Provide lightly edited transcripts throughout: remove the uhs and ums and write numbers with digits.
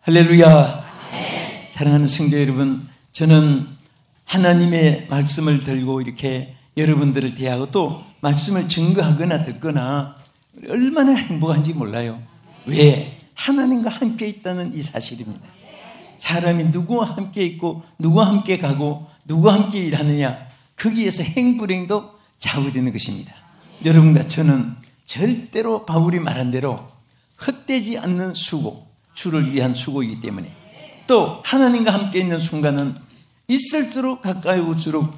할렐루야. 사랑하는 성도 여러분, 저는 하나님의 말씀을 들고 이렇게 여러분들을 대하고 또 말씀을 증거하거나 듣거나 얼마나 행복한지 몰라요. 왜? 하나님과 함께 있다는 이 사실입니다. 사람이 누구와 함께 있고 누구와 함께 가고 누구와 함께 일하느냐, 거기에서 행불행도 좌우되는 것입니다. 여러분과 저는 절대로 바울이 말한 대로 헛되지 않는 수고, 주를 위한 수고이기 때문에, 또 하나님과 함께 있는 순간은 있을수록 가까이 올수록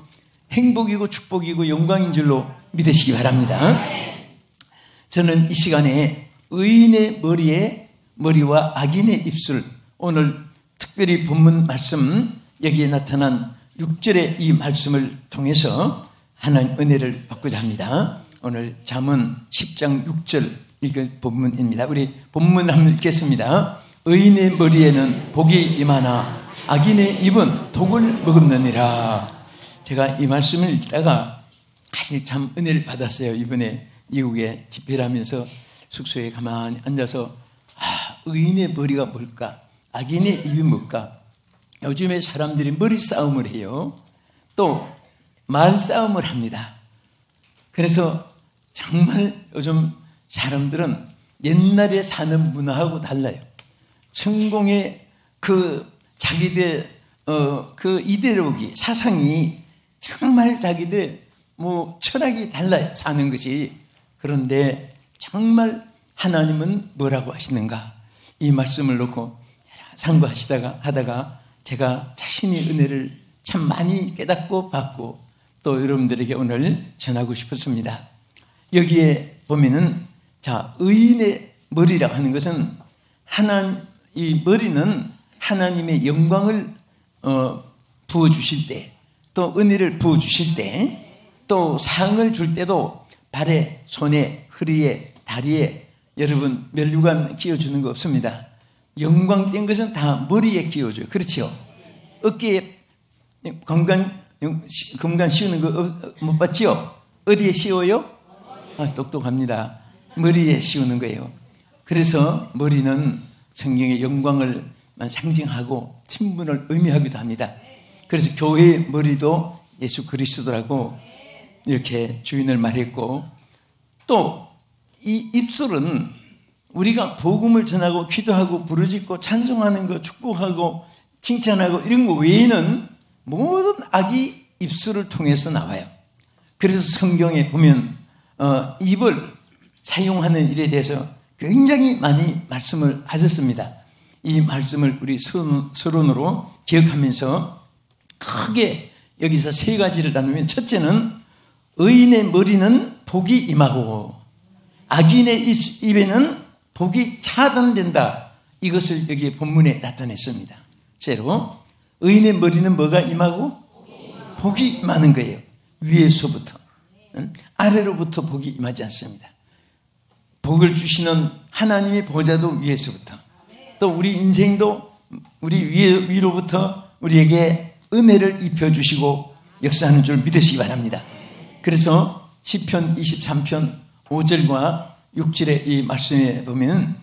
행복이고 축복이고 영광인 줄로 믿으시기 바랍니다. 저는 이 시간에 의인의 머리와 악인의 입술, 오늘 특별히 본문 말씀, 여기에 나타난 6절의 이 말씀을 통해서 하나님 은혜를 받고자 합니다. 오늘 잠언 10장 6절 읽을 본문입니다. 우리 본문 한번 읽겠습니다. 의인의 머리에는 복이 임하나 악인의 입은 독을 머금느니라. 제가 이 말씀을 읽다가 사실 참 은혜를 받았어요. 이번에 미국에 집회를 하면서 숙소에 가만히 앉아서 의인의 머리가 뭘까? 악인의 입이 뭘까? 요즘에 사람들이 머리 싸움을 해요. 또 말싸움을 합니다. 그래서 정말 요즘 사람들은 옛날에 사는 문화하고 달라요. 성공의 자기들 그 이데올로기, 사상이 정말 자기들 철학이 달라요. 사는 것이. 그런데 정말 하나님은 뭐라고 하시는가? 이 말씀을 놓고 상고하다가 제가 자신의 은혜를 참 많이 깨닫고 받고 또 여러분들에게 오늘 전하고 싶었습니다. 여기에 보면은 의인의 머리라고 하는 것은 이 머리는 하나님의 영광을 부어주실 때, 또 은혜를 부어주실 때, 또 상을 줄 때도 발에, 손에, 허리에, 다리에 여러분 멸류관 끼워주는 거 없습니다. 영광된 것은 다 머리에 끼워줘요. 그렇죠? 어깨에 건강 씌우는 거 못 봤지요? 어디에 씌워요? 똑똑합니다. 머리에 씌우는 거예요. 그래서 머리는 성경의 영광을 상징하고 친분을 의미하기도 합니다. 그래서 교회의 머리도 예수 그리스도라고 이렇게 주인을 말했고, 또 이 입술은 우리가 복음을 전하고 기도하고 부르짖고 찬송하는 거, 축복하고 칭찬하고 이런 거 외에는 모든 악이 입술을 통해서 나와요. 그래서 성경에 보면 입을 사용하는 일에 대해서 굉장히 많이 말씀을 하셨습니다. 이 말씀을 우리 서론으로 기억하면서 크게 여기서 세 가지를 나누면, 첫째는 의인의 머리는 복이 임하고 악인의 입에는 복이 차단된다. 이것을 여기 본문에 나타냈습니다. 제로 의인의 머리는 뭐가 임하고? 복이 임하는 거예요. 위에서부터. 아래로부터 복이 임하지 않습니다. 복을 주시는 하나님의 보좌도 위에서부터, 또 우리 인생도 우리 위로부터 우리에게 은혜를 입혀주시고 역사하는 줄 믿으시기 바랍니다. 그래서 시편 23편 5절과 6절의 이 말씀에 보면,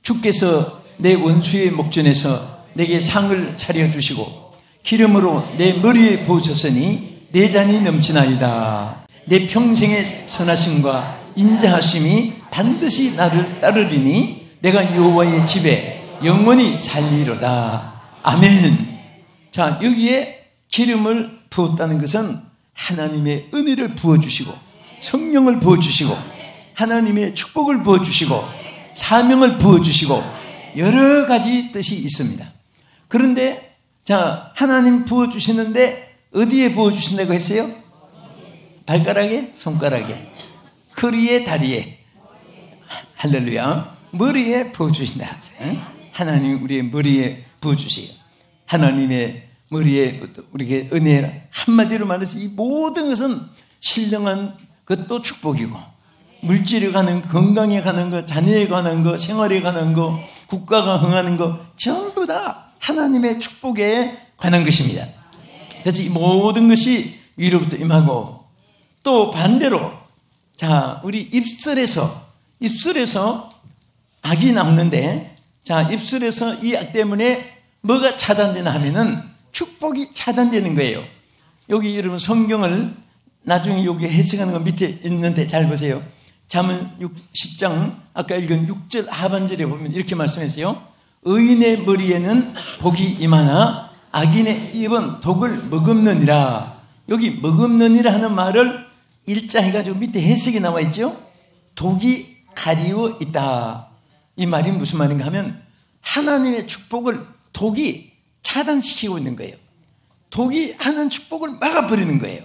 주께서 내 원수의 목전에서 내게 상을 차려주시고 기름으로 내 머리에 부으셨으니 내 잔이 넘치나이다. 내 평생의 선하심과 인자하심이 반드시 나를 따르리니 내가 여호와의 집에 영원히 살리로다. 아멘. 자, 여기에 기름을 부었다는 것은 하나님의 은혜를 부어주시고 성령을 부어주시고 하나님의 축복을 부어주시고 사명을 부어주시고 여러 가지 뜻이 있습니다. 그런데 하나님 부어주시는데 어디에 부어주신다고 했어요? 발가락에? 손가락에? 허리에? 다리에? 할렐루야. 머리에 부어주신다. 하나님 우리의 머리에 부어주세요. 하나님의 머리에 우리에게 은혜, 한마디로 말해서 이 모든 것은 신령한 것도 축복이고 물질에 가는 거, 건강에 가는 거, 자녀에 가는 거, 생활에 가는 거, 국가가 흥하는 거 전부 다 하나님의 축복에 관한 것입니다. 그래서 이 모든 것이 위로부터 임하고, 또 반대로 자, 우리 입술에서 악이 나오는데, 자, 입술에서 이 악 때문에 뭐가 차단되나 하면은 축복이 차단되는 거예요. 여기 여러분 성경을 나중에 여기 해석하는 거 밑에 있는데 잘 보세요. 잠언 10장 아까 읽은 6절 하반절에 보면 이렇게 말씀했어요. 의인의 머리에는 복이 임하나 악인의 입은 독을 머금느니라. 여기 머금느니라 하는 말을 일자 해가지고 밑에 해석이 나와 있죠. 독이 가리워 있다. 이 말이 무슨 말인가 하면 하나님의 축복을 독이 차단시키고 있는 거예요. 독이 하나님 축복을 막아버리는 거예요.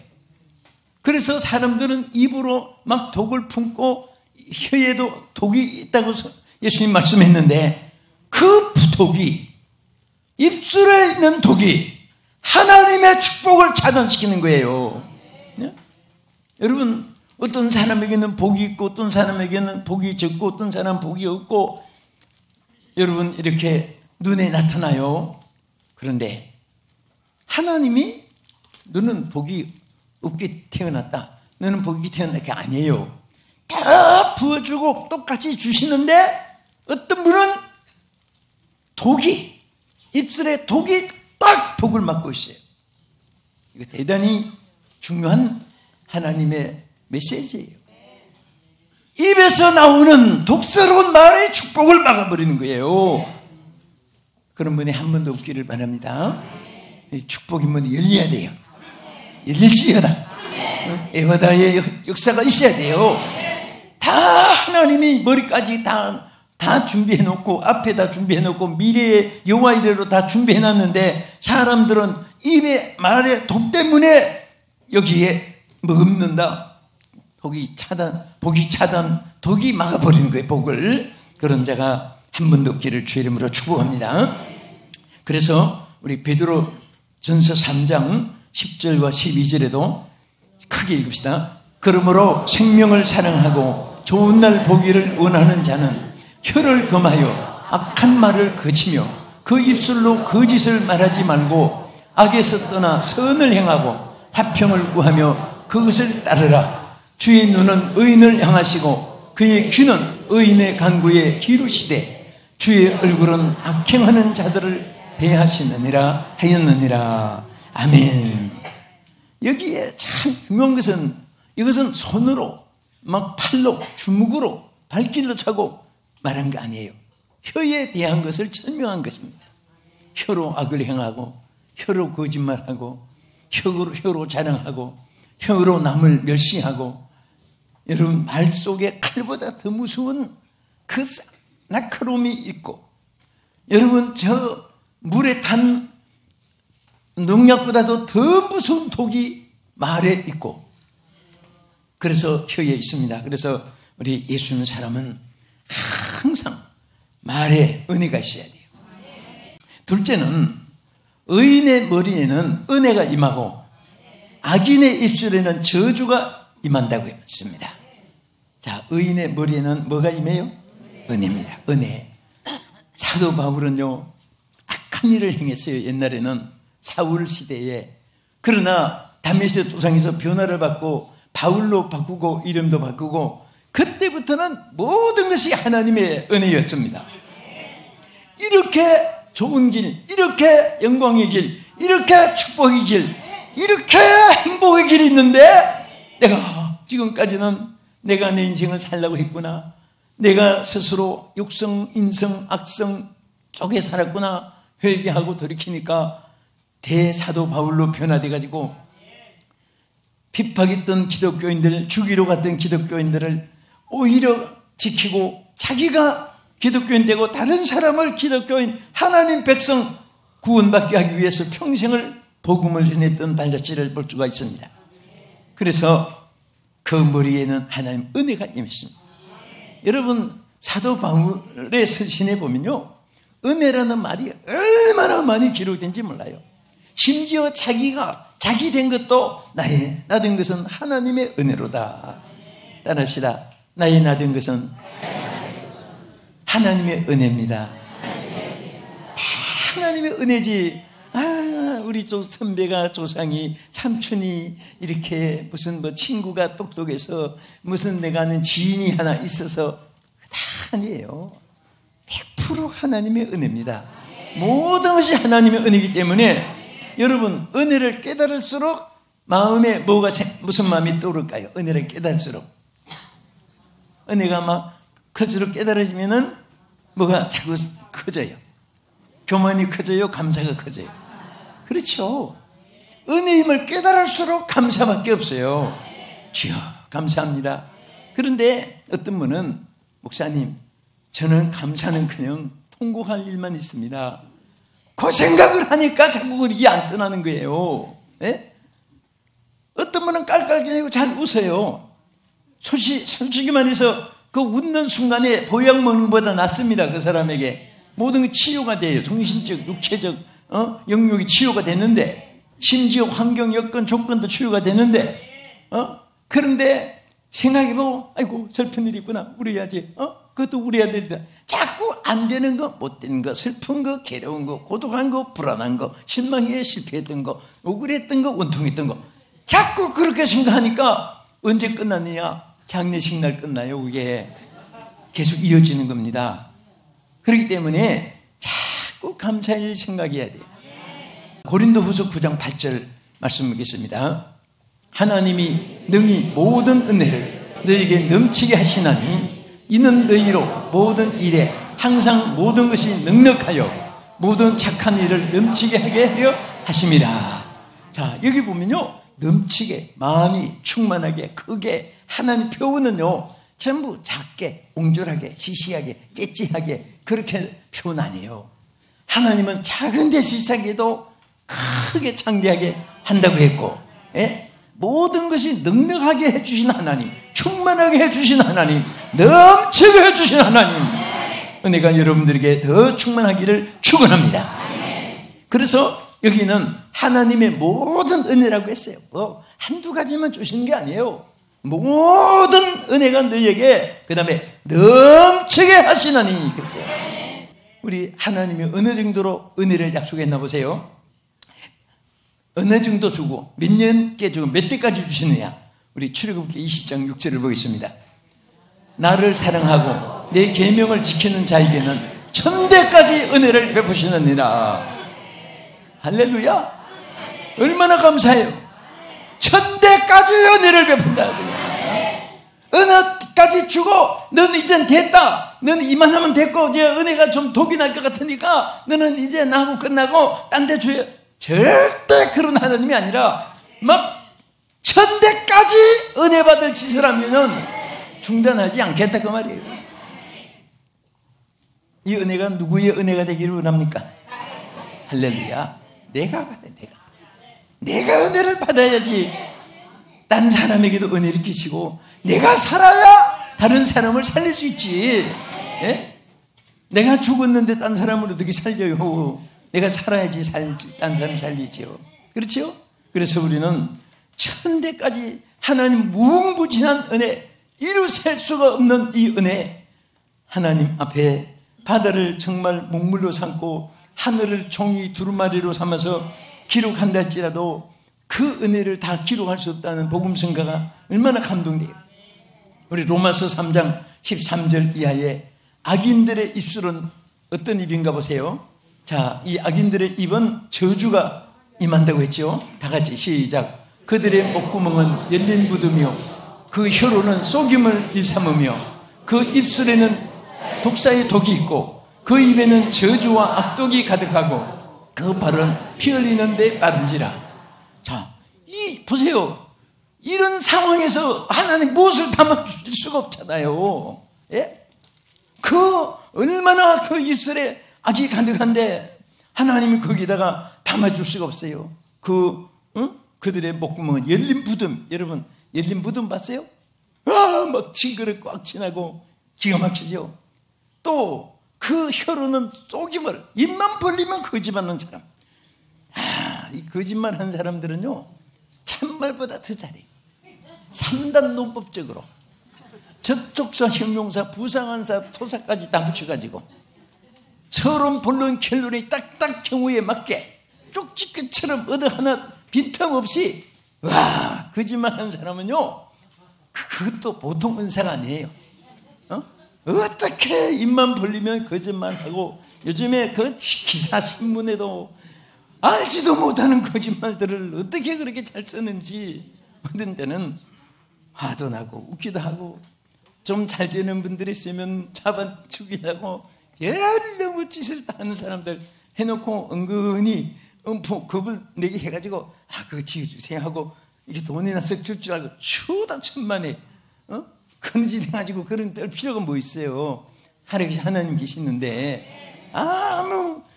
그래서 사람들은 입으로 막 독을 품고 혀에도 독이 있다고 예수님 말씀했는데, 그 독이, 입술에 있는 독이 하나님의 축복을 차단시키는 거예요. 네? 여러분, 어떤 사람에게는 복이 있고 어떤 사람에게는 복이 적고 어떤 사람은 복이 없고, 여러분 이렇게 눈에 나타나요. 그런데 하나님이 너는 복이 없게 태어났다, 너는 복이 태어난 게 아니에요. 다 부어주고 똑같이 주시는데, 어떤 분은 독이, 입술에 독이 딱 복을 막고 있어요. 이거 대단히 중요한 하나님의 메시지예요. 입에서 나오는 독스러운 말의 축복을 막아버리는 거예요. 그런 분이 한 번도 없기를 바랍니다. 축복이 문이 열려야 돼요. 열릴지어다. 에바다의 역사가 있어야 돼요. 다 하나님이 머리까지 다 준비해놓고, 앞에다 준비해놓고, 미래의 여호와 이래로 다 준비해놨는데, 사람들은 입에 말의 독 때문에 여기에 머금는다. 복이 차단, 독이 막아버리는 거예요, 복을. 그런 자가 한 번도 없기를 주의 이름으로 축복합니다. 그래서 우리 베드로 전서 3장 10절과 12절에도 크게 읽읍시다. 그러므로 생명을 사랑하고 좋은 날 보기를 원하는 자는 혀를 금하여 악한 말을 그치며 그 입술로 거짓을 말하지 말고 악에서 떠나 선을 행하고 화평을 구하며 그것을 따르라. 주의 눈은 의인을 향하시고 그의 귀는 의인의 간구에 기울이시되 주의 얼굴은 악행하는 자들을 대하시느니라 하였느니라. 아멘. 여기에 참 중요한 것은, 이것은 손으로 막 팔로 주먹으로 발길로 차고 말한 게 아니에요. 혀에 대한 것을 설명한 것입니다. 혀로 악을 행하고, 혀로 거짓말하고, 혀로 자랑하고, 혀로 남을 멸시하고, 여러분 말 속에 칼보다 더 무서운 그 날카로움이 있고, 여러분 저 물에 탄 농약보다도 더 무서운 독이 말에 있고, 그래서 혀에 있습니다. 그래서 우리 예수 믿는 사람은 항상 말에 은혜가 있어야 돼요. 둘째는 의인의 머리에는 은혜가 임하고 악인의 입술에는 저주가 임한다고 했습니다. 자, 의인의 머리에는 뭐가 임해요? 은혜입니다. 은혜. 사도 바울은요, 악한 일을 행했어요. 옛날에는 사울 시대에. 그러나 다메섹 도상에서 변화를 받고 바울로 바꾸고 이름도 바꾸고, 그때부터는 모든 것이 하나님의 은혜였습니다. 이렇게 좋은 길, 이렇게 영광의 길, 이렇게 축복의 길, 이렇게 행복의 길이 있는데, 내가 지금까지는 내가 내 인생을 살려고 했구나, 내가 스스로 육성, 인성, 악성 쪽에 살았구나 회개하고 돌이키니까 대사도 바울로 변화돼가지고 핍박했던 기독교인들, 죽이러 갔던 기독교인들을 오히려 지키고 자기가 기독교인 되고 다른 사람을 기독교인, 하나님 백성 구원받게 하기 위해서 평생을 복음을 전했던 발자취를 볼 수가 있습니다. 그래서 그 머리에는 하나님 은혜가 임했습니다. 여러분 사도 바울의 서신에 보면요, 은혜라는 말이 얼마나 많이 기록된지 몰라요. 심지어 자기가 자기 된 것도 나 된 것은 하나님의 은혜로다. 따라합시다. 나의 나 된 것은 하나님의 은혜입니다. 다 하나님의 은혜지. 우리 선배가, 조상이, 삼촌이 이렇게 무슨 친구가 똑똑해서 무슨 내가 아는 지인이 하나 있어서 다 아니에요. 100% 하나님의 은혜입니다. 모든 것이 하나님의 은혜이기 때문에 여러분, 은혜를 깨달을수록 마음에 무슨 마음이 떠오를까요? 은혜를 깨달을수록. 은혜가 막 클수록 깨달아지면은 뭐가 자꾸 커져요. 교만이 커져요. 감사가 커져요. 그렇죠. 은혜의 힘을 깨달을수록 감사밖에 없어요. 주여 감사합니다. 그런데 어떤 분은 목사님, 저는 감사는 그냥 통곡할 일만 있습니다. 그 생각을 하니까 자꾸 이게 안 떠나는 거예요. 예? 어떤 분은 깔깔거리고 잘 웃어요. 솔직히 말해서 그 웃는 순간에 보약 먹는 것보다 낫습니다. 그 사람에게 모든 게 치유가 돼요. 정신적, 육체적 영역이 치유가 되는데, 심지어 환경, 여건, 조건도 치유가 되는데, 그런데 생각해보고 아이고 슬픈 일이 있구나, 울어야지. 그것도 울어야 되다. 자꾸 안 되는 거, 못 되는 거, 슬픈 거, 괴로운 거, 고독한 거, 불안한 거, 실망에 실패했던 거, 억울했던 거, 원통했던 거, 자꾸 그렇게 생각하니까 언제 끝나느냐? 장례식 날 끝나요. 그게 계속 이어지는 겁니다. 그렇기 때문에 자꾸 감사할 일 생각해야 돼요. 고린도후서 9장 8절 말씀 보겠습니다. 하나님이 능히 모든 은혜를 너희에게 넘치게 하시나니 이는 너희로 모든 일에 항상 모든 것이 넉넉하여 모든 착한 일을 넘치게 하게 하려 하심이라. 자, 여기 보면요, 넘치게, 마음이 충만하게, 크게, 하나님 표현은요 전부 작게, 옹졸하게, 시시하게, 째째하게 그렇게 표현 아니에요. 하나님은 작은 데 시작해도 크게 창대하게 한다고 했고, 예? 모든 것이 넉넉하게 해주신 하나님, 충만하게 해주신 하나님, 넘치게 해주신 하나님, 은혜가 여러분들에게 더 충만하기를 축원합니다. 그래서 여기는 하나님의 모든 은혜라고 했어요. 한두 가지만 주시는 게 아니에요. 모든 은혜가 너희에게 그 다음에 넘치게 하시나니 그랬어요. 우리 하나님이 어느 정도로 은혜를 약속했나 보세요. 어느 정도 주고 몇 년께 주고 몇 대까지 주시느냐. 우리 출애굽기 20장 6절을 보겠습니다. 나를 사랑하고 내 계명을 지키는 자에게는 1000대까지 은혜를 베푸시느니라. 할렐루야. 얼마나 감사해요. 1000대까지 은혜를 베푼다. 은혜까지 주고 너는 이젠 됐다, 너는 이만하면 됐고 이제 은혜가 좀 독이 날 것 같으니까 너는 이제 나하고 끝나고 딴 데 줘야. 절대 그런 하나님이 아니라 막 1000대까지 은혜 받을 짓을 하면은 중단하지 않겠다 그 말이에요. 이 은혜가 누구의 은혜가 되기를 원합니까? 할렐루야. 내가 받아. 내가 은혜를 받아야지 딴 사람에게도 은혜를 끼치고 내가 살아야 다른 사람을 살릴 수 있지. 예? 내가 죽었는데 딴 사람을 어떻게 살려요? 내가 살아야지 딴 사람 살리지요. 그렇죠? 그래서 우리는 1000대까지 하나님 무궁무진한 은혜, 이루 셀 수가 없는 이 은혜, 하나님 앞에 바다를 정말 목물로 삼고 하늘을 종이 두루마리로 삼아서 기록한다 할지라도 그 은혜를 다 기록할 수 없다는 복음성가가 얼마나 감동돼요. 우리 로마서 3장 13절 이하에 악인들의 입술은 어떤 입인가 보세요. 자, 이 악인들의 입은 저주가 임한다고 했죠. 다 같이 시작. 그들의 목구멍은 열린 부두며 그 혀로는 속임을 일삼으며 그 입술에는 독사의 독이 있고 그 입에는 저주와 악독이 가득하고 그 발은 피 흘리는 데 빠른지라. 자, 보세요. 이런 상황에서 하나님 무엇을 담아줄 수가 없잖아요. 예? 얼마나 그 입술에 악이 가득한데 하나님이 거기다가 담아줄 수가 없어요. 그들의 목구멍은 열린 부둠. 여러분, 열린 부둠 봤어요? 막 징그럽고 꽉 지나고 기가 막히죠. 또 그 혀로는 속임을, 입만 벌리면 거짓말하는 사람. 이 거짓말하는 사람들은요 참말보다 더 잘해. 3단 논법적으로 저쪽사, 형용사, 부상한사, 토사까지 다 붙여가지고 서론, 본론, 결론이 딱딱 경우에 맞게 쪽집게처럼 어디 하나 빈틈없이 와, 거짓말하는 사람은요, 그것도 보통 은사가 아니에요. 어떻게 입만 벌리면 거짓말하고, 요즘에 그 기사 신문에도 알지도 못하는 거짓말들을 어떻게 그렇게 잘 쓰는지, 어떤 때는 화도 나고 웃기도 하고, 좀 잘 되는 분들이 있으면 잡아주기도 하고, 너무 짓을 다 하는 사람들 해놓고 은근히 겁을 내게 해가지고 그거 지어주세요 하고 이게 돈이나 쓱 줄 줄 알고 추다 천만에 그런 짓 해가지고 그런 뗄 필요가 뭐 있어요. 하나님 계시는데.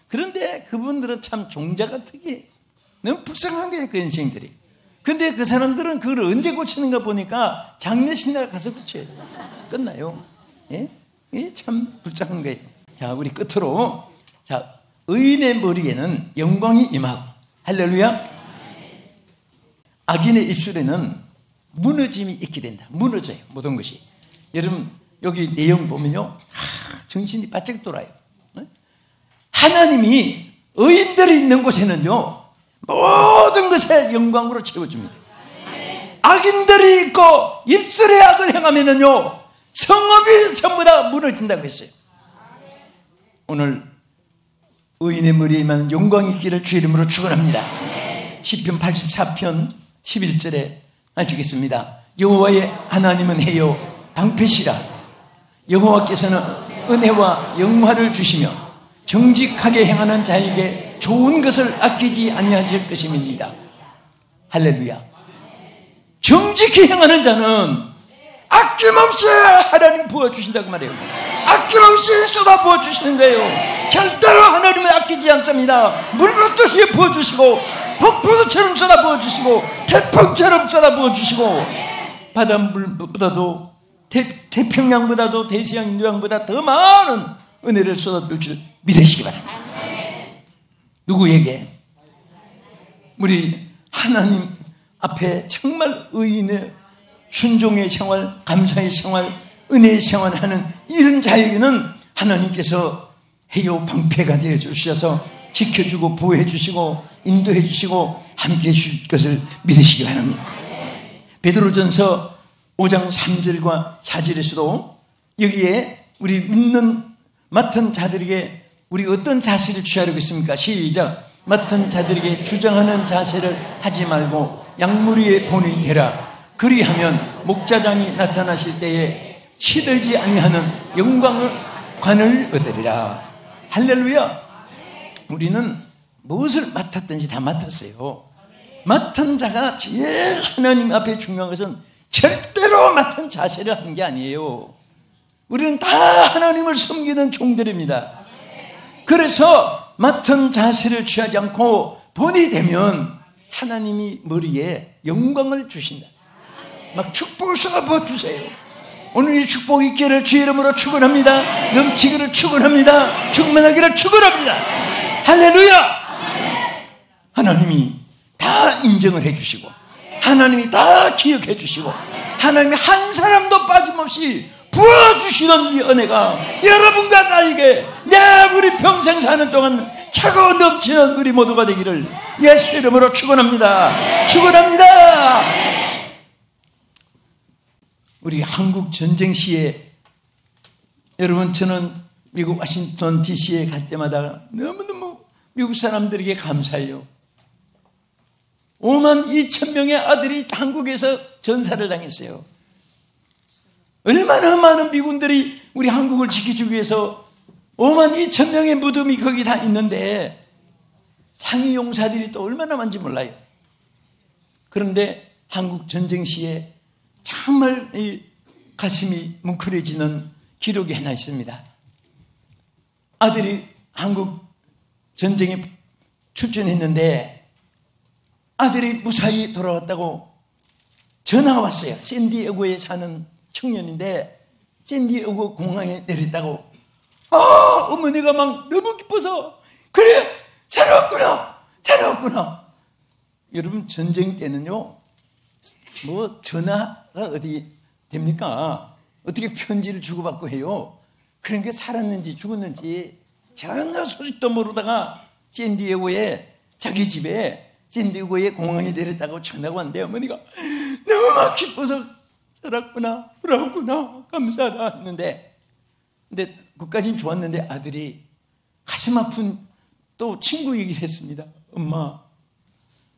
그런데 그분들은 참 종자 같으게 너무 불쌍한 거예요, 그 인생들이. 근데 그 사람들은 그걸 언제 고치는가 보니까 장례식날 가서 고쳐요. 끝나요. 예? 이게 참 불쌍한 거예요. 자, 우리 끝으로, 자, 의인의 머리에는 영광이 임하고, 할렐루야. 악인의 입술에는 무너짐이 있게 된다. 무너져요, 모든 것이. 여러분, 여기 내용 보면요, 정신이 바짝 돌아요. 하나님이 의인들이 있는 곳에는요, 모든 것에 영광으로 채워줍니다. 악인들이 있고 입술에 악을 행하면은요, 성읍이 전부 다 무너진다고 했어요. 오늘 의인의 머리에 임하는 영광이 있기를 주 이름으로 축원합니다. 시편 84편 11절에 읽겠습니다. 여호와의 하나님은 해요 방패시라. 여호와께서는 은혜와 영화를 주시며 정직하게 행하는 자에게 좋은 것을 아끼지 아니하실 것입니다. 할렐루야. 정직히 행하는 자는 아낌없이 하나님 부어주신다고 말해요. 아낌없이 쏟아 부어주시는 거예요. 절대로 하나님을 아끼지 않습니다. 물붓듯이 부어주시고, 폭포수처럼 쏟아 부어주시고, 태풍처럼 쏟아 부어주시고, 바닷물보다도 태평양보다도 대서양 인도양보다 더 많은 은혜를 쏟아줄 줄 믿으시기 바랍니다. 누구에게? 우리 하나님 앞에 정말 의인의 순종의 생활, 감사의 생활, 은혜의 생활하는 이런 자에게는 하나님께서 해요 방패가 되어 주셔서 지켜주고 보호해 주시고 인도해 주시고 함께해 주실 것을 믿으시기 바랍니다. 베드로전서 5장 3절과 4절에서도 여기에 우리 믿는 맡은 자들에게 우리가 어떤 자세를 취하려고 했습니까? 시작. 맡은 자들에게 주장하는 자세를 하지 말고 양무리의 본이 되라. 그리하면 목자장이 나타나실 때에 시들지 아니하는 영광을 관을 얻으리라. 할렐루야. 우리는 무엇을 맡았든지 다 맡았어요. 맡은 자가 제일 하나님 앞에 중요한 것은 절대로 맡은 자세를 하는 게 아니에요. 우리는 다 하나님을 섬기는 종들입니다. 그래서 맡은 자세를 취하지 않고 본이 되면 하나님이 머리에 영광을 주신다. 막 축복을 쏟아 주세요. 오늘 이 축복 있기를 주 이름으로 축원합니다. 넘치기를 축원합니다. 충만하기를 축원합니다. 할렐루야. 하나님이 다 인정을 해주시고 하나님이 다 기억해 주시고 하나님이 한 사람도 빠짐없이 부어주시는 이 은혜가 여러분과 나에게 우리 평생 사는 동안 차고 넘치는 우리 모두가 되기를 예수 이름으로 축원합니다. 축원합니다. 우리 한국 전쟁 시에, 여러분, 저는 미국 워싱턴 DC에 갈 때마다 너무너무 미국 사람들에게 감사해요. 5만 2천 명의 아들이 한국에서 전사를 당했어요. 얼마나 많은 미군들이 우리 한국을 지켜주기 위해서 5만 2천 명의 무덤이 거기 다 있는데 상위 용사들이 또 얼마나 많은지 몰라요. 그런데 한국 전쟁 시에 정말 이 가슴이 뭉클해지는 기록이 하나 있습니다. 아들이 한국 전쟁에 출전했는데 아들이 무사히 돌아왔다고 전화가 왔어요. 샌디에고에 사는 청년인데 샌디에고 공항에 내렸다고. 어머니가 막 너무 기뻐서 그래 잘왔구나. 여러분, 전쟁 때는요 뭐 전화가 어디 됩니까? 어떻게 편지를 주고받고 해요? 그러니까 살았는지 죽었는지 전혀 소식도 모르다가 샌디에고에 자기 집에 샌디에고에 공항에 내렸다고 전화가 왔는데 어머니가 너무 막 기뻐서 살았구나, 돌아왔구나, 감사하다 했는데, 근데 그까지는 좋았는데 아들이 가슴 아픈 또 친구 얘기를 했습니다. 엄마,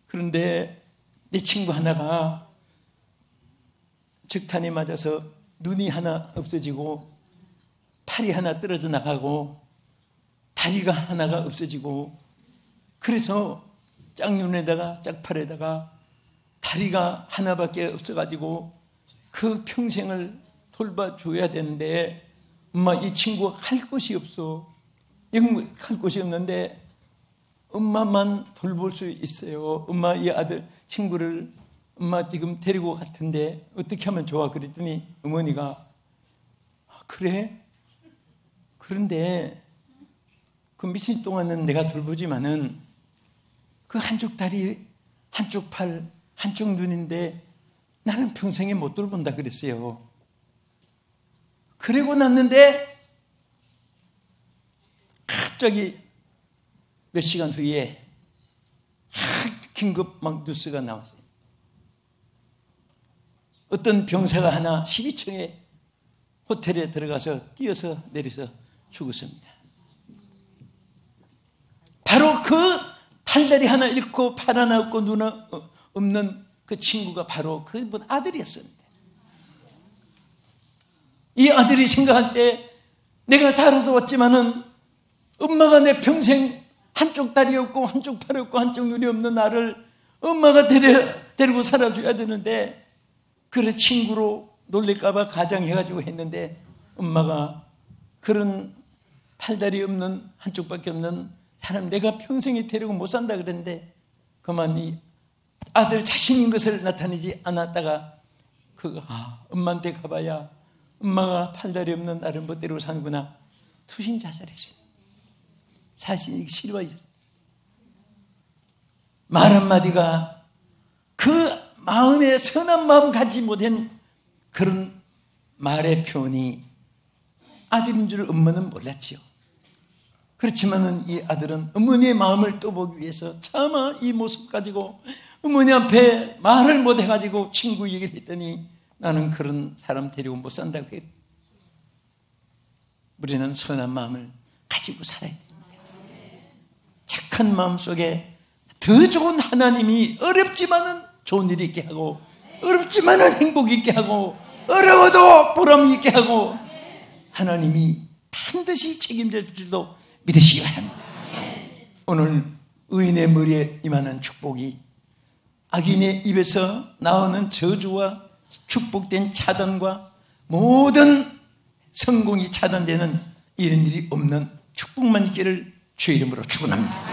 그런데 내 친구 하나가 적탄에 맞아서 눈이 하나 없어지고 팔이 하나 떨어져 나가고 다리가 하나가 없어지고, 그래서 짝눈에다가 짝팔에다가 다리가 하나밖에 없어가지고 그 평생을 돌봐줘야 되는데 엄마, 이 친구가 갈 곳이 없어. 갈 곳이 없는데 엄마만 돌볼 수 있어요. 엄마, 이 아들 친구를 엄마 지금 데리고 갔는데 어떻게 하면 좋아? 그랬더니 어머니가 그래? 그런데 그 며칠 동안은 내가 돌보지만은 그 한쪽 다리, 한쪽 팔, 한쪽 눈인데 나는 평생에 못 돌본다 그랬어요. 그러고 났는데 갑자기 몇 시간 후에 긴급 막 뉴스가 나왔어요. 어떤 병사가 하나 12층에 호텔에 들어가서 뛰어서 내려서 죽었습니다. 바로 그 팔다리 하나 잃고 팔 하나 없고 눈 없는 그 친구가 바로 그 아들이었습니다. 이 아들이 생각할 때 내가 살아서 왔지만은 엄마가 내 평생 한쪽 다리 없고 한쪽 팔 없고 한쪽 눈이 없는 나를 엄마가 데리고 살아줘야 되는데, 그래 친구로 놀릴까봐 가장해가지고 했는데 엄마가 그런 팔다리 없는 한쪽밖에 없는 사람 내가 평생에 데리고 못 산다 그랬는데 그만 이 아들 자신인 것을 나타내지 않았다가 엄마한테 가봐야 엄마가 팔다리 없는 나를 못 데리고 사는구나. 투신 자살했어요. 자신이 싫어했어요. 말 한마디가 그 마음에 선한 마음 갖지 못한 그런 말의 표현이 아들인 줄 엄마는 몰랐지요. 그렇지만은 이 아들은 어머니의 마음을 떠보기 위해서 차마 이 모습 가지고 어머니 앞에 말을 못 해가지고 친구 얘기를 했더니 나는 그런 사람 데리고 못 산다고 했. 우리는 선한 마음을 가지고 살아야 됩니다. 착한 마음 속에 더 좋은 하나님이 어렵지만은 좋은 일이 있게 하고, 어렵지만은 행복이 있게 하고, 어려워도 보람이 있게 하고, 하나님이 반드시 책임져 줄 줄도 믿으시기 바랍니다. 오늘 의인의 머리에 임하는 축복이 악인의 입에서 나오는 저주와 축복된 차단과 모든 성공이 차단되는 이런 일이 없는 축복만 있기를 주의 이름으로 축원합니다.